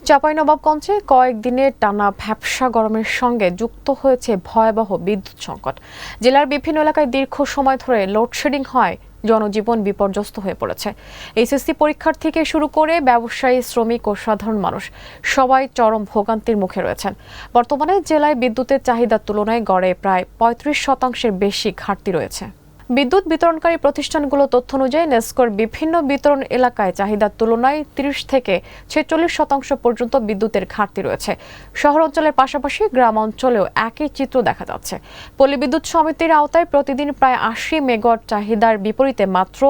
চাঁপাইনবাবগঞ্জে কয়েকদিনের টানা ভ্যাপসা গরমের সঙ্গে যুক্ত হয়েছে ভয়াবহ বিদ্যুৎ সংকট। জেলার বিভিন্ন এলাকায় দীর্ঘ সময় ধরে লোডশেডিং হয়, জনজীবন বিপর্যস্ত হয়ে পড়েছে। এইচএসসি পরীক্ষার থেকে শুরু করে ব্যবসায়ী, শ্রমিক ও সাধারণ মানুষ সবাই চরম ভোগান্তির মুখে রয়েছেন। বর্তমানে জেলায় বিদ্যুতের চাহিদার তুলনায় গড়ে প্রায় ৩৫% বেশি ঘাটতি রয়েছে। বিদ্যুৎ বিতরণকারী প্রতিষ্ঠানগুলো তথ্য অনুযায়ী নেসকোর বিভিন্ন বিতরণ এলাকায় চাহিদার তুলনায় ৩০ থেকে ৪৬% পর্যন্ত বিদ্যুতের ঘাটতি রয়েছে। শহর অঞ্চলের পাশাপাশি গ্রাম অঞ্চলেও একই চিত্র দেখা যাচ্ছে। পল্লী বিদ্যুৎ সমিতির আওতায় প্রতিদিন প্রায় ৮০ মেগাওয়াট চাহিদার বিপরীতে মাত্র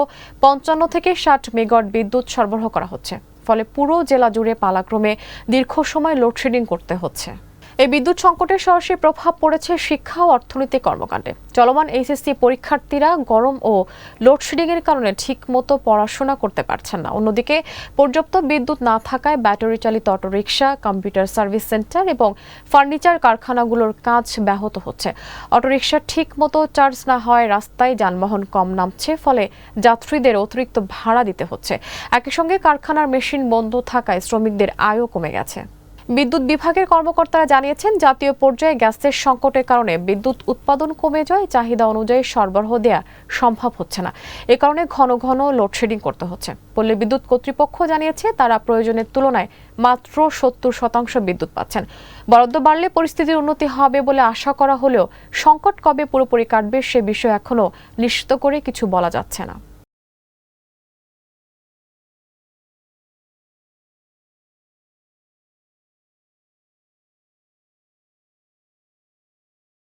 ৫৫ থেকে ৬০ মেগাওয়াট বিদ্যুৎ সরবরাহ করা হচ্ছে। ফলে পুরো জেলা জুড়ে পালাক্রমে দীর্ঘ সময় লোডশেডিং করতে হচ্ছে। এই বিদ্যুৎ সংকটের সরাসরি প্রভাব পড়েছে শিক্ষা ও অর্থনৈতিক কর্মকাণ্ডে। চলমান এইচএসসি পরীক্ষার্থীরা গরম ও লোডশেডিং এর কারণে ঠিকমতো পড়াশোনা করতে পারছেন না। অন্যদিকে পর্যাপ্ত বিদ্যুৎ না থাকায় ব্যাটারি চালিত অটোরিকশা, কম্পিউটার সার্ভিস সেন্টার এবং ফার্নিচার কারখানাগুলোর কাজ ব্যাহত হচ্ছে। অটোরিকশা ঠিকমতো চার্জ না হওয়ায় রাস্তায় যানবাহন কম নামছে, ফলে যাত্রীদের অতিরিক্ত ভাড়া দিতে হচ্ছে। একই সঙ্গে কারখানার মেশিন বন্ধ থাকায় শ্রমিকদের আয়ও কমে গেছে। বিদ্যুৎ বিভাগের কর্মকর্তারা জানিয়েছেন, জাতীয় পর্যায়ে গ্যাসের সংকটের কারণে বিদ্যুৎ উৎপাদন কমে যায়, চাহিদা অনুযায়ী সরবরাহ দেওয়া সম্ভব হচ্ছে না। এ কারণে ঘন ঘন লোডশেডিং করতে হচ্ছে। পল্লী বিদ্যুৎ কর্তৃপক্ষ জানিয়েছে, তারা প্রয়োজনের তুলনায় মাত্র ৭০% বিদ্যুৎ পাচ্ছেন। বরাদ্দ বাড়লে পরিস্থিতির উন্নতি হবে বলে আশা করা হলেও সংকট কবে পুরোপুরি কাটবে সে বিষয়ে এখনো নিশ্চিত করে কিছু বলা যাচ্ছে না।